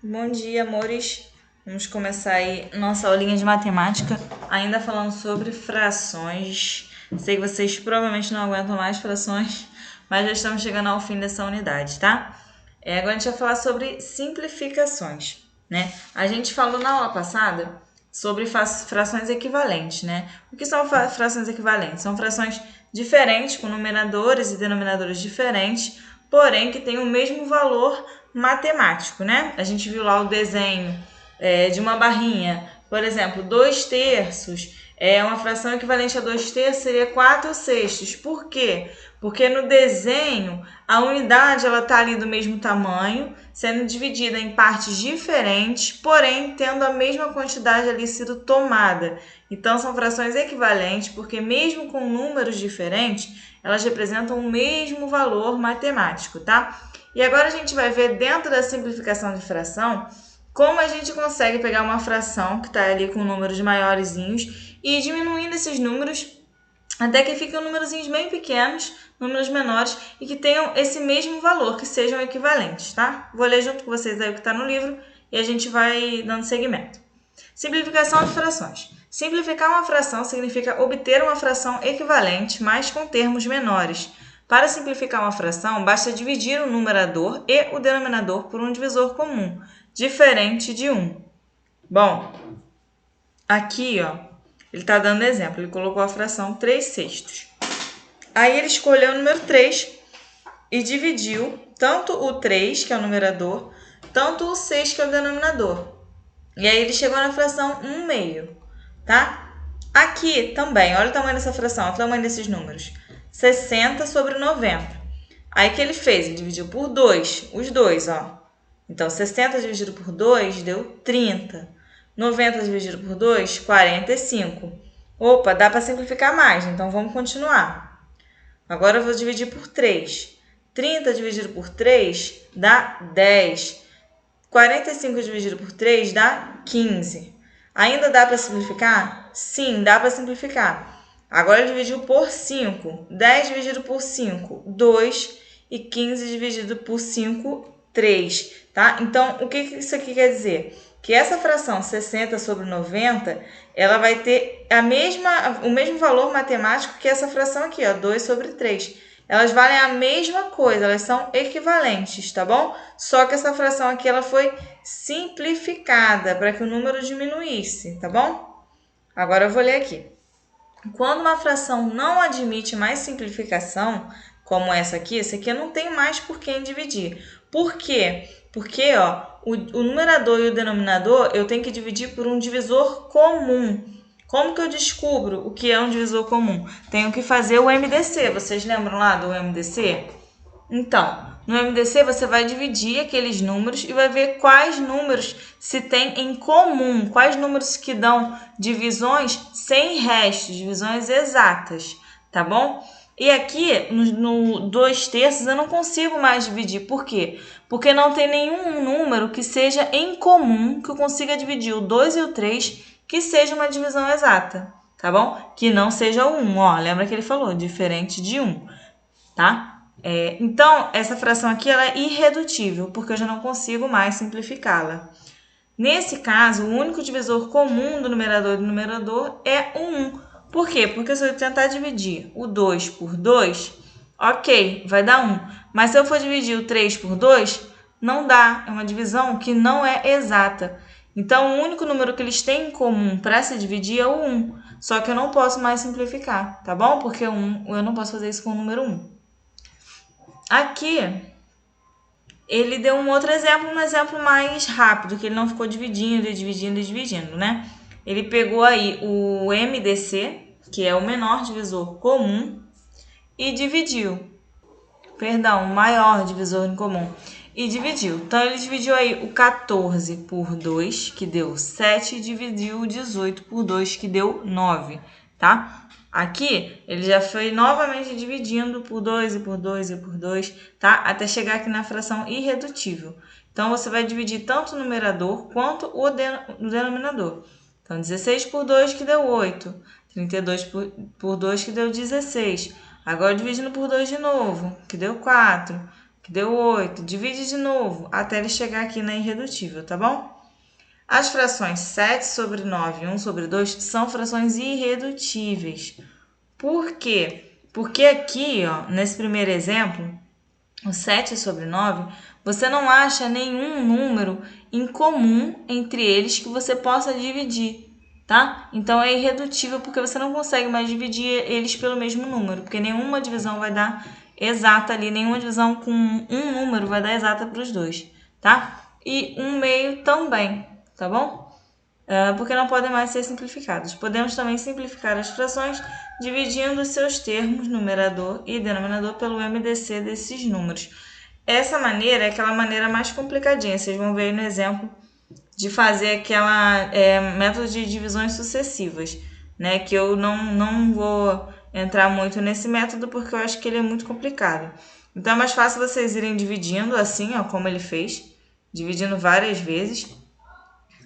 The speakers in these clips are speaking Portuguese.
Bom dia, amores. Vamos começar aí nossa aulinha de matemática, ainda falando sobre frações. Sei que vocês provavelmente não aguentam mais frações, mas já estamos chegando ao fim dessa unidade, tá? Agora a gente vai falar sobre simplificações, né? A gente falou na aula passada sobre frações equivalentes, né? O que são frações equivalentes? São frações diferentes, com numeradores e denominadores diferentes, porém que têm o mesmo valor matemático, né? A gente viu lá o desenho de uma barrinha, por exemplo, 2/3 uma fração equivalente a 2/3 seria 4/6. Por quê? Porque no desenho a unidade ela está ali do mesmo tamanho, sendo dividida em partes diferentes, porém tendo a mesma quantidade ali sido tomada. Então são frações equivalentes, porque mesmo com números diferentes, elas representam o mesmo valor matemático, tá? E agora a gente vai ver dentro da simplificação de fração como a gente consegue pegar uma fração que está ali com números maiorzinhos e ir diminuindo esses números até que fiquem númerozinhos bem pequenos, números menores e que tenham esse mesmo valor, que sejam equivalentes, tá? Vou ler junto com vocês aí o que está no livro e a gente vai dando seguimento. Simplificação de frações. Simplificar uma fração significa obter uma fração equivalente, mas com termos menores. Para simplificar uma fração, basta dividir o numerador e o denominador por um divisor comum, diferente de 1. Bom, aqui, ele está dando exemplo. Ele colocou a fração 3/6. Aí ele escolheu o número 3 e dividiu tanto o 3, que é o numerador, tanto o 6, que é o denominador. E aí ele chegou na fração 1/2, tá? Aqui também, olha o tamanho dessa fração, olha o tamanho desses números. 60/90. Aí o que ele fez? Ele dividiu por 2, os dois, ó. Então, 60 dividido por 2 deu 30. 90 dividido por 2, 45. Opa, dá para simplificar mais, então vamos continuar. Agora eu vou dividir por 3. 30 dividido por 3 dá 10. 45 dividido por 3 dá 15. Ainda dá para simplificar? Sim, dá para simplificar. Agora dividiu por 5. 10 dividido por 5, 2. E 15 dividido por 5, 3. Tá? Então, o que isso aqui quer dizer? Que essa fração 60/90, ela vai ter o mesmo valor matemático que essa fração aqui, ó, 2/3. Elas valem a mesma coisa, elas são equivalentes, tá bom? Só que essa fração aqui ela foi simplificada para que o número diminuísse, tá bom? Agora eu vou ler aqui. Quando uma fração não admite mais simplificação, como essa aqui eu não tenho mais por quem dividir. Por quê? Porque o numerador e o denominador eu tenho que dividir por um divisor comum. Como que eu descubro o que é um divisor comum? Tenho que fazer o MDC. Vocês lembram lá do MDC? Então, no MDC você vai dividir aqueles números e vai ver quais números se tem em comum, quais números que dão divisões sem restos, divisões exatas, tá bom? E aqui, no 2/3, eu não consigo mais dividir. Por quê? Porque não tem nenhum número que seja em comum, que eu consiga dividir o 2 e o 3, que seja uma divisão exata, tá bom? Que não seja o 1, ó. Lembra que ele falou, diferente de 1, tá? Então, essa fração aqui ela é irredutível, porque eu já não consigo mais simplificá-la. Nesse caso, o único divisor comum do numerador e do numerador é o 1. Por quê? Porque se eu tentar dividir o 2 por 2, ok, vai dar 1. Mas se eu for dividir o 3 por 2, não dá. É uma divisão que não é exata. Então, o único número que eles têm em comum para se dividir é o 1. Só que eu não posso mais simplificar, tá bom? Porque eu não posso fazer isso com o número 1. Aqui, ele deu um outro exemplo, um exemplo mais rápido, que ele não ficou dividindo, né? Ele pegou aí o MDC, que é o menor divisor comum, e dividiu. Perdão, o maior divisor em comum. E dividiu. Então, ele dividiu aí o 14 por 2, que deu 7, e dividiu o 18 por 2, que deu 9, tá? Aqui, ele já foi novamente dividindo por 2 e por 2 e por 2, tá? Até chegar aqui na fração irredutível. Então, você vai dividir tanto o numerador quanto o denominador. Então, 16 por 2, que deu 8. 32 por 2, que deu 16. Agora, dividindo por 2 de novo, que deu 4. que deu 8. Divide de novo, até ele chegar aqui na irredutível, tá bom? As frações 7 sobre 9 e 1 sobre 2 são frações irredutíveis. Por quê? Porque aqui, ó, nesse primeiro exemplo, o 7 sobre 9, você não acha nenhum número em comum entre eles que você possa dividir, tá? Então é irredutível porque você não consegue mais dividir eles pelo mesmo número, porque nenhuma divisão vai dar exata ali, nenhuma divisão com um número vai dar exata para os dois, tá? E um meio também, tá bom? Porque não podem mais ser simplificados. Podemos também simplificar as frações dividindo os seus termos, numerador e denominador, pelo MDC desses números. Essa maneira é aquela maneira mais complicadinha. Vocês vão ver aí no exemplo de fazer aquela método de divisões sucessivas, né? Que eu não vou entrar muito nesse método porque eu acho que ele é muito complicado. Então é mais fácil vocês irem dividindo assim, ó, como ele fez, dividindo várias vezes,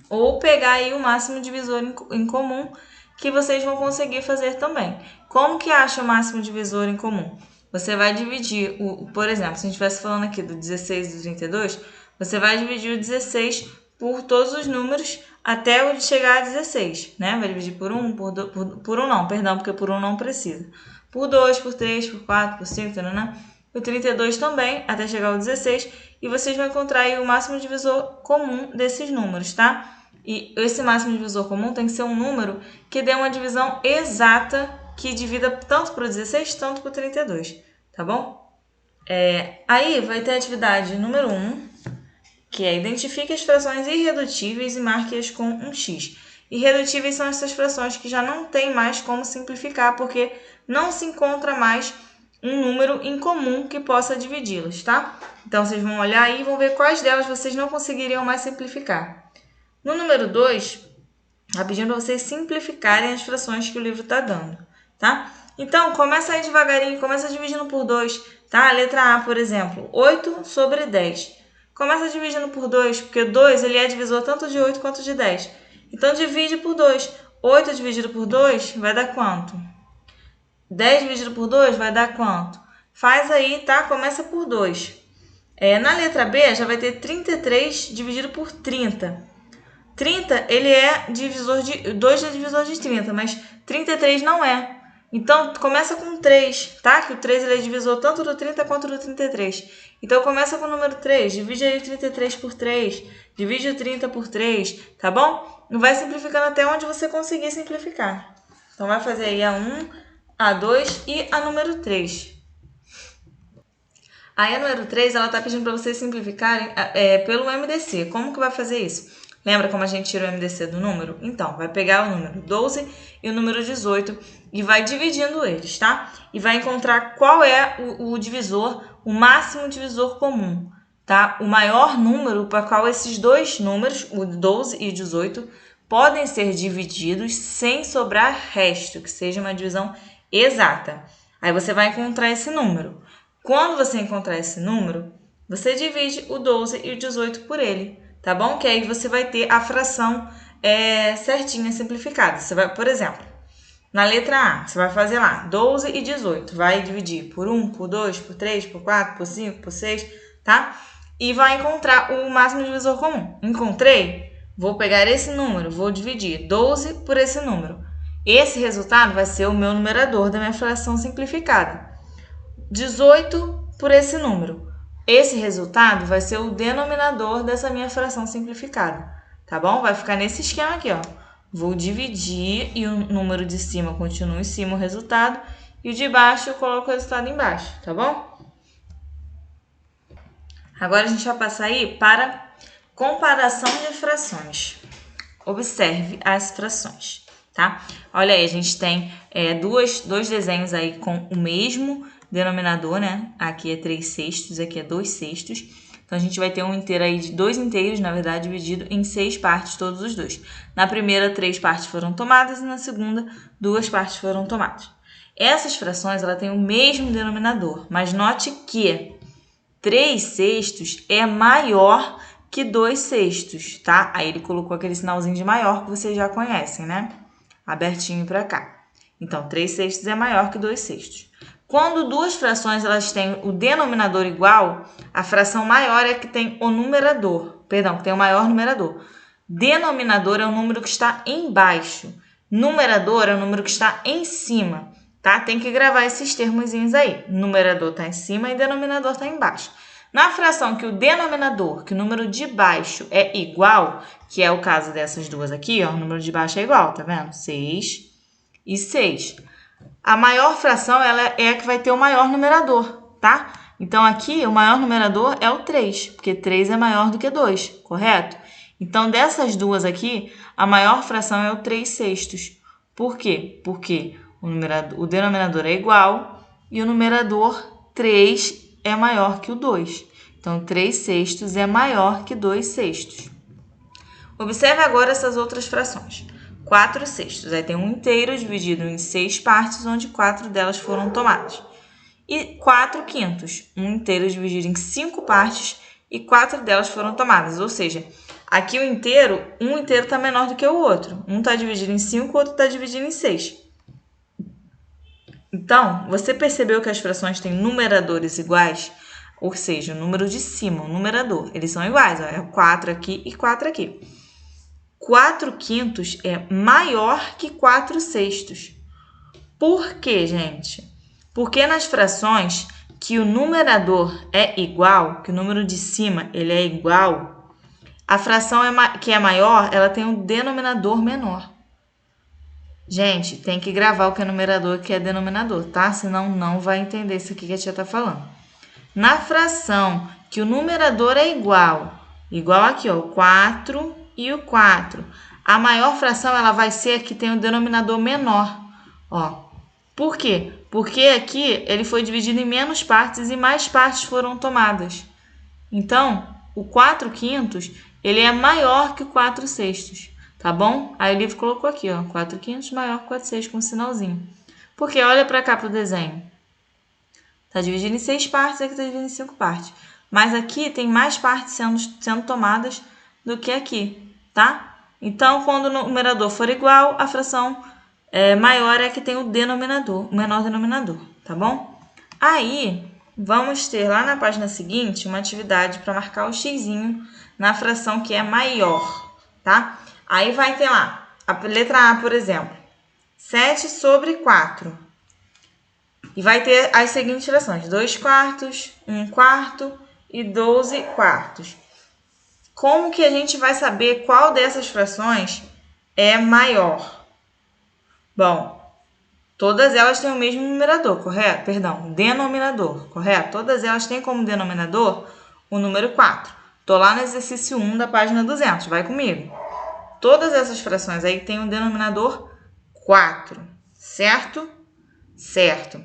ou pegar aí o máximo divisor em comum que vocês vão conseguir fazer também. Como que acha o máximo divisor em comum? Você vai dividir, por exemplo, se a gente estivesse falando aqui do 16 e do 32, você vai dividir o 16 por todos os números até chegar a 16, né? Vai dividir por 1, por 1 não, perdão, porque por 1 não precisa. Por 2, por 3, por 4, por 5, né? O 32 também, até chegar ao 16, e vocês vão encontrar aí o máximo divisor comum desses números, tá? E esse máximo divisor comum tem que ser um número que dê uma divisão exata que divida tanto para o 16, tanto para o 32, tá bom? Aí vai ter a atividade número 1, que é identifique as frações irredutíveis e marque-as com um X. Irredutíveis são essas frações que já não tem mais como simplificar, porque não se encontra mais um número em comum que possa dividi-los, tá? Então, vocês vão olhar aí e vão ver quais delas vocês não conseguiriam mais simplificar. No número 2, está pedindo para vocês simplificarem as frações que o livro está dando, tá? Então, começa aí devagarinho, começa dividindo por 2, tá? A letra A, por exemplo, 8 sobre 10. Começa dividindo por 2, porque 2 ele é divisor tanto de 8 quanto de 10. Então, divide por 2. 8 dividido por 2 vai dar quanto? 10 dividido por 2 vai dar quanto? Faz aí, tá? Começa por 2. Na letra B, já vai ter 33 dividido por 30. 30, ele é divisor de... 2 é divisor de 30, mas 33 não é. Então, começa com 3, tá? Que o 3 ele é divisor tanto do 30 quanto do 33. Então, começa com o número 3. Divide aí o 33 por 3. Divide o 30 por 3, tá bom? E vai simplificando até onde você conseguir simplificar. Então, vai fazer aí a 1, a 2 e a número 3. Aí, a número 3, ela tá pedindo para vocês simplificarem pelo MDC. Como que vai fazer isso? Lembra como a gente tira o MDC do número? Então, vai pegar o número 12 e o número 18 e vai dividindo eles, tá? E vai encontrar qual é o divisor, o máximo divisor comum, tá? O maior número para qual esses dois números, o 12 e o 18, podem ser divididos sem sobrar resto, que seja uma divisão exata. Aí você vai encontrar esse número. Quando você encontrar esse número, você divide o 12 e o 18 por ele. Tá bom? Que aí você vai ter a fração certinha, simplificada. Você vai, por exemplo, na letra A, você vai fazer lá 12 e 18. Vai dividir por 1, por 2, por 3, por 4, por 5, por 6, tá? E vai encontrar o máximo divisor comum. Encontrei? Vou pegar esse número, vou dividir 12 por esse número. Esse resultado vai ser o meu numerador da minha fração simplificada. 18 por esse número. Esse resultado vai ser o denominador dessa minha fração simplificada, tá bom? Vai ficar nesse esquema aqui, ó. Vou dividir e o número de cima continua em cima o resultado e o de baixo eu coloco o resultado embaixo, tá bom? Agora a gente vai passar aí para comparação de frações. Observe as frações, tá? Olha aí, a gente tem dois desenhos aí com o mesmo denominador, né? Aqui é 3/6, aqui é 2/6. Então, a gente vai ter um inteiro aí de 2 inteiros, na verdade, dividido em 6 partes, todos os dois. Na primeira, 3 partes foram tomadas e na segunda, 2 partes foram tomadas. Essas frações, ela tem o mesmo denominador, mas note que 3/6 é maior que 2/6, tá? Aí ele colocou aquele sinalzinho de maior que vocês já conhecem, né? Abertinho para cá. Então, 3/6 é maior que 2/6. Quando duas frações elas têm o denominador igual, a fração maior é que tem o numerador. Perdão, que tem o maior numerador. Denominador é o número que está embaixo. Numerador é o número que está em cima. Tá? Tem que gravar esses termozinhos aí. Numerador está em cima e denominador está embaixo. Na fração que o denominador, que o número de baixo é igual, que é o caso dessas duas aqui, ó, o número de baixo é igual, tá vendo? 6 e 6. A maior fração ela é a que vai ter o maior numerador, tá? Então, aqui, o maior numerador é o 3, porque 3 é maior do que 2, correto? Então, dessas duas aqui, a maior fração é o 3/6. Por quê? Porque o denominador é igual e o numerador 3 é maior que o 2. Então, 3/6 é maior que 2/6. Observe agora essas outras frações. 4/6. Aí tem um inteiro dividido em 6 partes, onde 4 delas foram tomadas. E 4/5. Um inteiro dividido em 5 partes e 4 delas foram tomadas. Ou seja, aqui um inteiro está menor do que o outro. Um está dividido em 5, o outro está dividido em 6. Então, você percebeu que as frações têm numeradores iguais? Ou seja, o número de cima, o numerador, eles são iguais. Ó, é 4 aqui e 4 aqui. 4/5 é maior que 4/6. Por quê, gente? Porque nas frações que o numerador é igual, que o número de cima ele é igual, a fração que é maior, ela tem um denominador menor. Gente, tem que gravar o que é numerador e o que é denominador, tá? Senão não vai entender isso aqui que a tia tá falando. Na fração que o numerador é igual aqui, ó, o 4 e o 4. A maior fração ela vai ser a que tem o denominador menor, ó. Por quê? Porque aqui ele foi dividido em menos partes e mais partes foram tomadas. Então, o 4/5 ele é maior que o 4/6, tá bom? Aí o livro colocou aqui, ó, 4/5 maior que 4/6 com um sinalzinho. Porque olha para cá pro desenho. Tá dividido em 6 partes, aqui tá dividido em 5 partes. Mas aqui tem mais partes sendo tomadas do que aqui, tá? Então, quando o numerador for igual, a fração maior é que tem o denominador, o menor denominador, tá bom? Aí, vamos ter lá na página seguinte uma atividade para marcar o xizinho na fração que é maior, tá? Aí vai ter lá, a letra A, por exemplo, 7/4. E vai ter as seguintes frações, 2/4, 1/4 e 12/4. Como que a gente vai saber qual dessas frações é maior? Bom, todas elas têm o mesmo numerador, correto? Perdão, denominador, correto? Todas elas têm como denominador o número 4. Tô lá no exercício 1 da página 200, vai comigo. Todas essas frações aí têm um denominador 4, certo? Certo.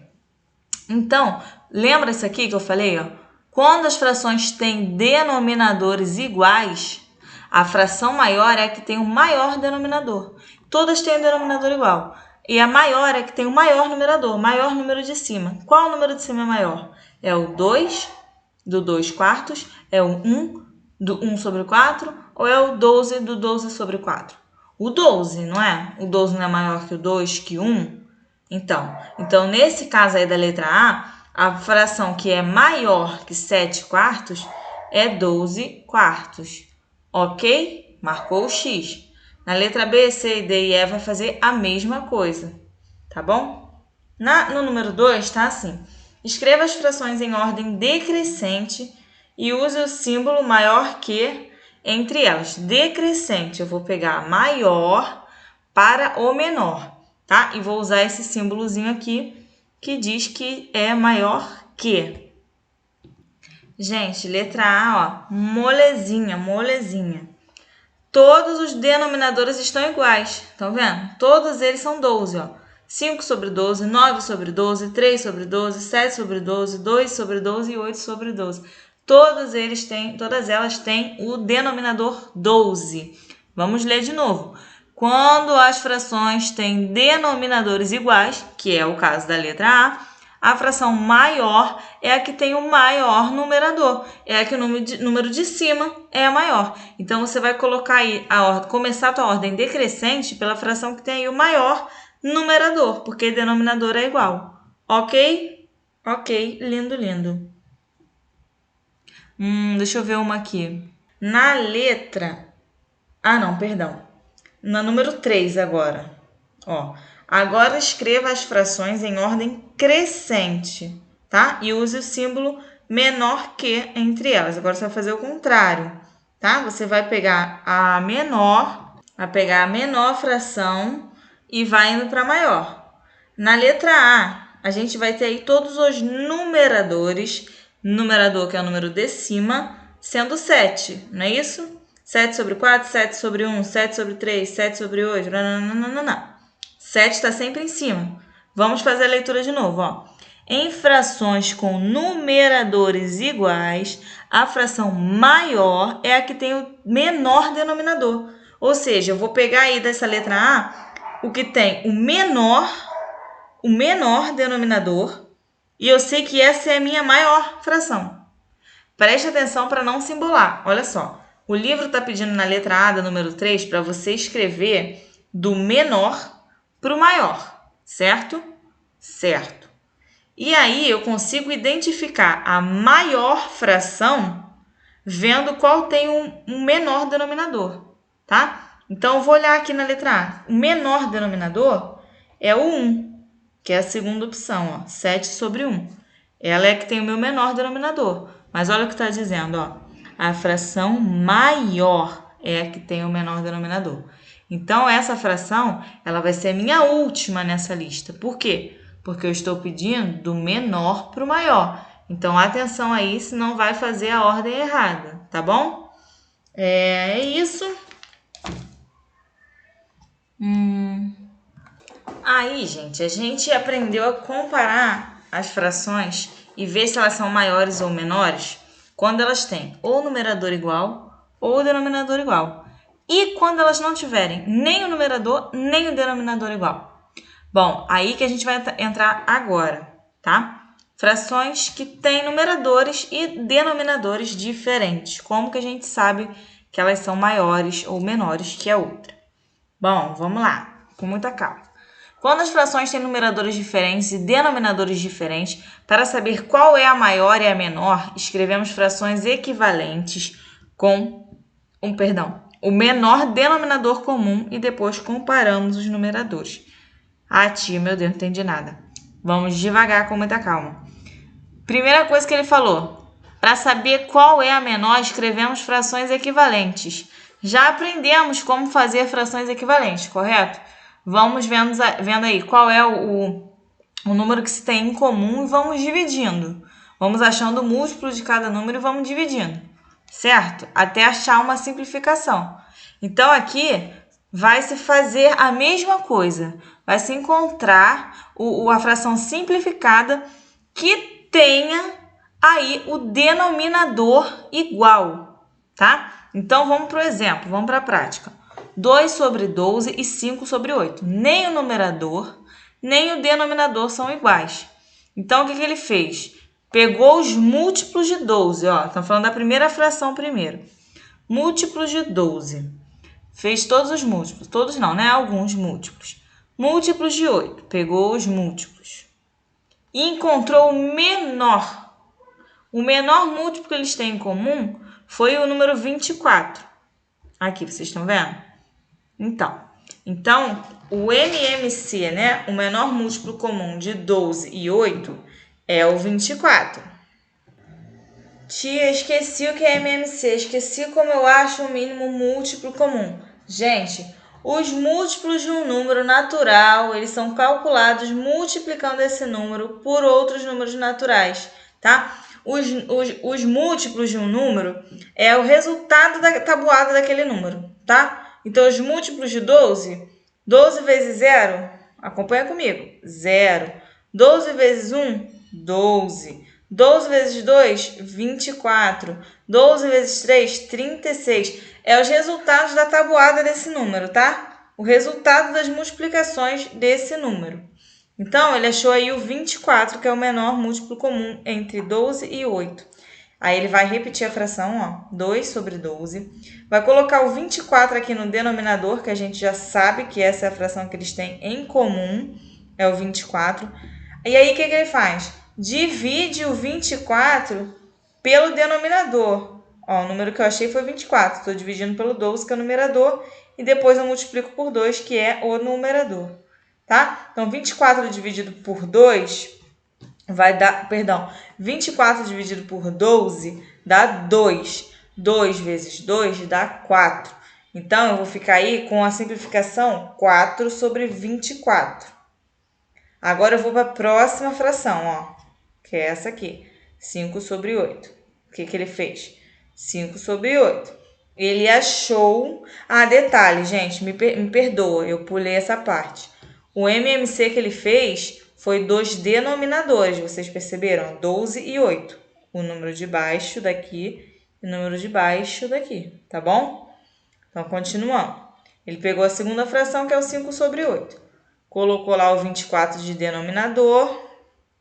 Então, lembra isso aqui que eu falei, ó? Quando as frações têm denominadores iguais, a fração maior é a que tem o maior denominador. Todas têm um denominador igual. E a maior é que tem o maior numerador, maior número de cima. Qual o número de cima é maior? É o 2 do 2/4, é o 1 do 1/4 ou é o 12 do 12/4? O 12, não é? O 12 não é maior que o 2, que o 1? Então, nesse caso aí da letra a fração que é maior que 7/4 é 12/4. Ok? Marcou o X. Na letra B, C, D e E vai fazer a mesma coisa, tá bom? No número 2 tá assim. Escreva as frações em ordem decrescente e use o símbolo maior que entre elas. Decrescente, eu vou pegar maior para o menor, tá? E vou usar esse símbolozinho aqui que diz que é maior que. Gente, letra A, ó, molezinha, molezinha. Todos os denominadores estão iguais, estão vendo? Todos eles são 12, ó. 5/12, 9/12, 3/12, 7/12, 2/12 e 8/12. Todas elas têm o denominador 12. Vamos ler de novo. Quando as frações têm denominadores iguais, que é o caso da letra A fração maior é a que tem o maior numerador, é a que o número de cima é a maior. Então, você vai colocar aí começar a tua ordem decrescente pela fração que tem aí o maior numerador, porque denominador é igual. Ok? Ok, lindo, lindo. Deixa eu ver uma aqui. Na letra... Ah, não, perdão. Na número 3 agora. Ó, agora escreva as frações em ordem crescente, tá? E use o símbolo menor que entre elas. Agora você vai fazer o contrário, tá? Você vai pegar a menor fração e vai indo para a maior. Na letra A, gente vai ter aí todos os numeradores, numerador que é o número de cima, sendo 7, não é isso? 7 sobre 4, 7 sobre 1, 7 sobre 3, 7 sobre 8, não. 7 está sempre em cima. Vamos fazer a leitura de novo, ó. Em frações com numeradores iguais, a fração maior é a que tem o menor denominador. Ou seja, eu vou pegar aí dessa letra A o que tem o menor denominador e eu sei que essa é a minha maior fração. Preste atenção para não se embolar. Olha só, o livro está pedindo na letra A da número 3 para você escrever do menor para o maior, certo? Certo. E aí eu consigo identificar a maior fração vendo qual tem um menor denominador, tá? Então eu vou olhar aqui na letra A. O menor denominador é o 1, que é a segunda opção, ó, 7 sobre 1. Ela é que tem o meu menor denominador. Mas olha o que está dizendo, ó. A fração maior é a que tem o menor denominador. Então, essa fração, ela vai ser a minha última nessa lista. Por quê? Porque eu estou pedindo do menor para o maior. Então, atenção aí, senão vai fazer a ordem errada, tá bom? É isso. Aí, gente, a gente aprendeu a comparar as frações e ver se elas são maiores ou menores quando elas têm ou numerador igual ou denominador igual. E quando elas não tiverem nem o numerador nem o denominador igual. Bom, aí que a gente vai entrar agora, tá? Frações que têm numeradores e denominadores diferentes. Como que a gente sabe que elas são maiores ou menores que a outra? Bom, vamos lá, com muita calma. Quando as frações têm numeradores diferentes e denominadores diferentes, para saber qual é a maior e a menor, escrevemos frações equivalentes com o menor denominador comum e depois comparamos os numeradores. Ah, tia, meu Deus, não entendi nada. Vamos devagar, com muita calma. Primeira coisa que ele falou, para saber qual é a menor, escrevemos frações equivalentes. Já aprendemos como fazer frações equivalentes, correto? Vamos vendo aí qual é o número que se tem em comum e vamos dividindo. Vamos achando o múltiplo de cada número e vamos dividindo, certo? Até achar uma simplificação. Então, aqui vai se fazer a mesma coisa. Vai se encontrar a fração simplificada que tenha aí o denominador igual, tá? Então, vamos para o exemplo, vamos para a prática. 2 sobre 12 e 5 sobre 8. Nem o numerador, nem o denominador são iguais. Então, o que ele fez? Pegou os múltiplos de 12, ó. Estamos falando da primeira fração primeiro. Múltiplos de 12. Fez todos os múltiplos. Todos não, né? Alguns múltiplos. Múltiplos de 8. Pegou os múltiplos. E encontrou o menor. O menor múltiplo que eles têm em comum foi o número 24. Aqui, vocês estão vendo? Então, o MMC, né? O menor múltiplo comum de 12 e 8 é o 24. Tia, esqueci o que é MMC. Esqueci como eu acho o mínimo múltiplo comum. Gente, os múltiplos de um número natural, eles são calculados multiplicando esse número por outros números naturais, tá? Os múltiplos de um número é o resultado da tabuada daquele número, tá? Então, os múltiplos de 12, 12 vezes 0, acompanha comigo, 0. 12 vezes 1, 12. 12 vezes 2, 24. 12 vezes 3, 36. É os resultados da tabuada desse número, tá? O resultado das multiplicações desse número. Então, ele achou aí o 24, que é o menor múltiplo comum entre 12 e 8. Aí ele vai repetir a fração, ó, 2 sobre 12. Vai colocar o 24 aqui no denominador, que a gente já sabe que essa é a fração que eles têm em comum, é o 24. E aí, o que ele faz? divide o 24 pelo denominador. Ó, o número que eu achei foi 24. Estou dividindo pelo 12, que é o numerador, e depois eu multiplico por 2, que é o numerador. Tá? Então, 24 dividido por 2 vai dar, 24 dividido por 12 dá 2. 2 vezes 2 dá 4. Então, eu vou ficar aí com a simplificação 4 sobre 24. Agora eu vou para a próxima fração, ó, que é essa aqui, 5 sobre 8. O que ele fez? 5 sobre 8. Ele achou... Ah, detalhe, gente, me perdoa, eu pulei essa parte. O MMC que ele fez foi dos denominadores, vocês perceberam? 12 e 8. O número de baixo daqui e o número de baixo daqui, tá bom? Então, continuando. Ele pegou a segunda fração, que é o 5 sobre 8. Colocou lá o 24 de denominador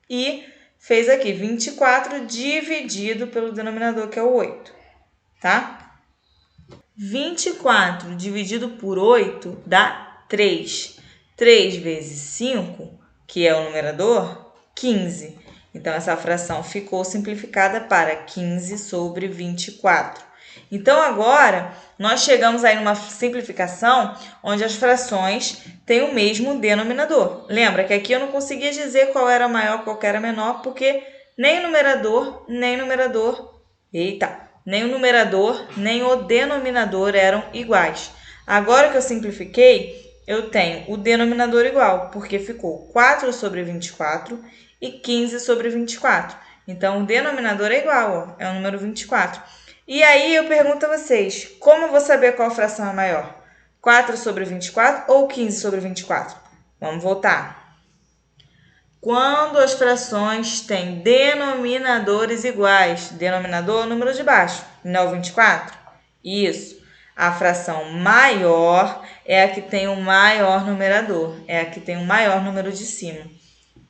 e fez aqui 24 dividido pelo denominador, que é o 8, tá? 24 dividido por 8 dá 3. 3 vezes 5, que é o numerador, 15. Então, essa fração ficou simplificada para 15 sobre 24. Então, agora, nós chegamos aí numa simplificação onde as frações têm o mesmo denominador. Lembra que aqui eu não conseguia dizer qual era maior, qual era menor, porque nem o numerador, nem o numerador, nem o denominador eram iguais. Agora que eu simplifiquei, eu tenho o denominador igual, porque ficou 4 sobre 24 e 15 sobre 24. Então, o denominador é igual, ó, é o número 24. E aí eu pergunto a vocês, como eu vou saber qual fração é maior? 4 sobre 24 ou 15 sobre 24? Vamos voltar. Quando as frações têm denominadores iguais, denominador é o número de baixo, não é o 24? Isso. A fração maior é a que tem o maior numerador, é a que tem o maior número de cima.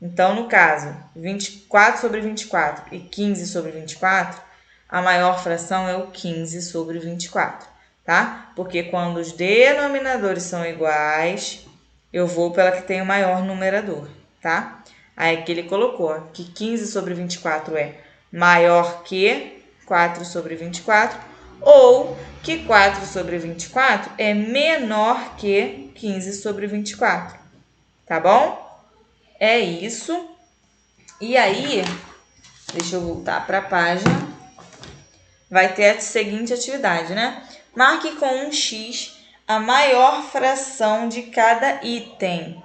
Então, no caso, 24 sobre 24 e 15 sobre 24, a maior fração é o 15 sobre 24, tá? Porque quando os denominadores são iguais, eu vou pela que tem o maior numerador, tá? Aí aqui ele colocou ó, que 15 sobre 24 é maior que 4 sobre 24, ou que 4 sobre 24 é menor que 15 sobre 24, tá bom? É isso. E aí, deixa eu voltar para a página. Vai ter a seguinte atividade, né? Marque com um X a maior fração de cada item.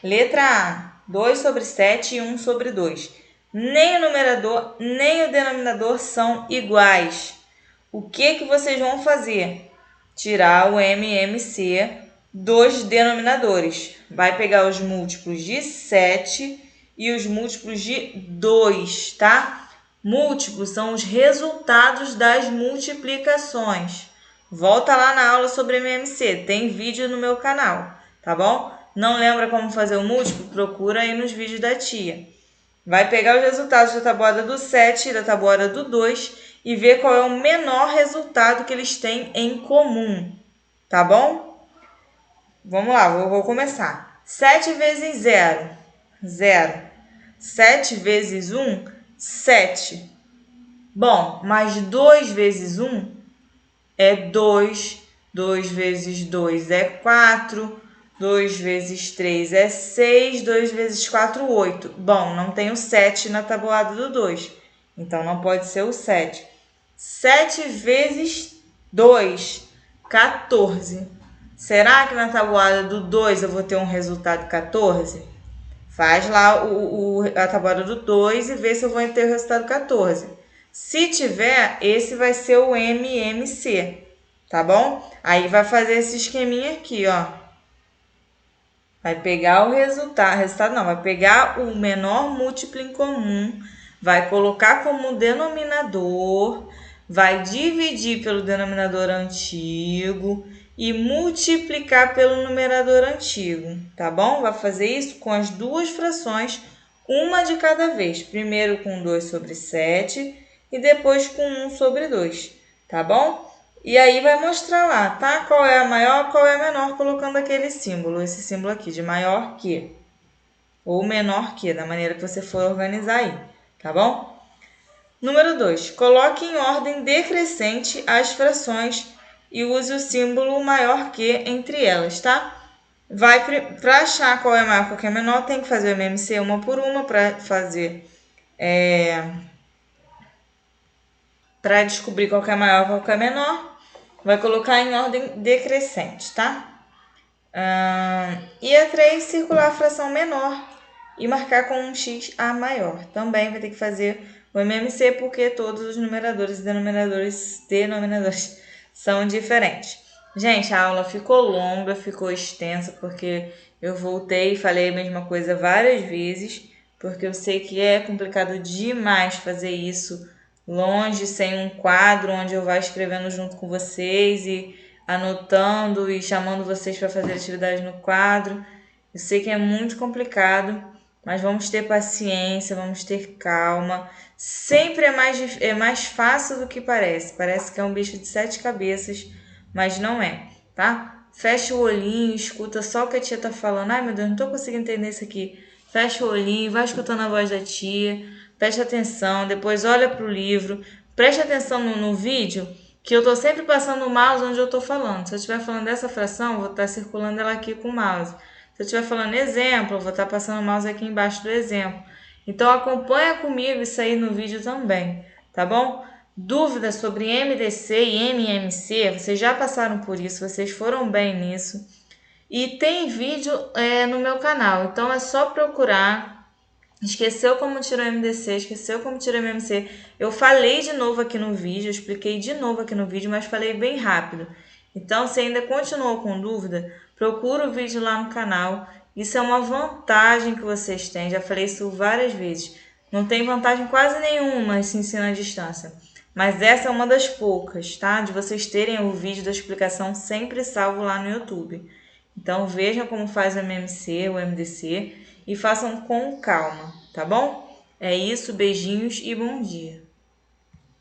Letra A, 2 sobre 7 e 1 sobre 2. Nem o numerador, nem o denominador são iguais. O que vocês vão fazer? Tirar o MMC dos denominadores. Vai pegar os múltiplos de 7 e os múltiplos de 2, tá? Múltiplos são os resultados das multiplicações. Volta lá na aula sobre MMC, tem vídeo no meu canal, tá bom? Não lembra como fazer o múltiplo? Procura aí nos vídeos da tia. Vai pegar os resultados da tabuada do 7 e da tabuada do 2 e ver qual é o menor resultado que eles têm em comum, tá bom? Vamos lá, vou começar. 7 vezes 0, 0. 7 vezes 1, 7. Bom, mas 2 vezes 1 é 2. 2 vezes 2 é 4. 2 vezes 3 é 6. 2 vezes 4, 8. Bom, não tem o 7 na tabuada do 2. Então, não pode ser o 7. 7 vezes 2, 14. Será que na tabuada do 2 eu vou ter um resultado 14? Faz lá a tabuada do 2 e vê se eu vou ter o resultado 14. Se tiver, esse vai ser o MMC, tá bom? Aí vai fazer esse esqueminha aqui, ó. Vai pegar o resultado não, vai pegar o menor múltiplo em comum, vai colocar como denominador, vai dividir pelo denominador antigo e multiplicar pelo numerador antigo, tá bom? Vai fazer isso com as duas frações, uma de cada vez. Primeiro com 2 sobre 7 e depois com 1 sobre 2, tá bom? E aí vai mostrar lá, tá? Qual é a maior, qual é a menor, colocando aquele símbolo, esse símbolo aqui de maior que ou menor que, da maneira que você for organizar aí, tá bom? Número 2, coloque em ordem decrescente as frações e use o símbolo maior que entre elas, tá? Para achar qual é maior e qual é menor, tem que fazer o MMC uma por uma para fazer... para descobrir qual que é maior e qual que é menor, vai colocar em ordem decrescente, tá? E a 3, circular a fração menor e marcar com um X a maior. Também vai ter que fazer o MMC porque todos os numeradores e denominadores são diferentes. Gente, a aula ficou longa, ficou extensa, porque eu voltei e falei a mesma coisa várias vezes, porque eu sei que é complicado demais fazer isso longe, sem um quadro onde eu vá escrevendo junto com vocês e anotando e chamando vocês para fazer atividade no quadro. Eu sei que é muito complicado, mas vamos ter paciência, vamos ter calma. Sempre é mais fácil do que parece. Parece que é um bicho de 7 cabeças, mas não é, tá? Fecha o olhinho, escuta só o que a tia tá falando. Ai, meu Deus, não tô conseguindo entender isso aqui. Fecha o olhinho, vai escutando a voz da tia, preste atenção, depois olha pro livro, preste atenção no vídeo, que eu tô sempre passando o mouse onde eu tô falando. Se eu estiver falando dessa fração, eu vou estar circulando ela aqui com o mouse. Se eu estiver falando exemplo, eu vou estar passando o mouse aqui embaixo do exemplo. Então acompanha comigo isso aí no vídeo também, tá bom? Dúvidas sobre MDC e MMC, vocês já passaram por isso, vocês foram bem nisso. E tem vídeo no meu canal, então é só procurar. Esqueceu como tirou MDC, esqueceu como tirou MMC. Eu falei de novo aqui no vídeo, expliquei de novo aqui no vídeo, mas falei bem rápido. Então, se ainda continuou com dúvida, procura o vídeo lá no canal. Isso é uma vantagem que vocês têm, já falei isso várias vezes. Não tem vantagem quase nenhuma esse ensino à distância. Mas essa é uma das poucas, tá? De vocês terem o vídeo da explicação sempre salvo lá no YouTube. Então vejam como faz o MMC, o MDC e façam com calma, tá bom? É isso, beijinhos e bom dia!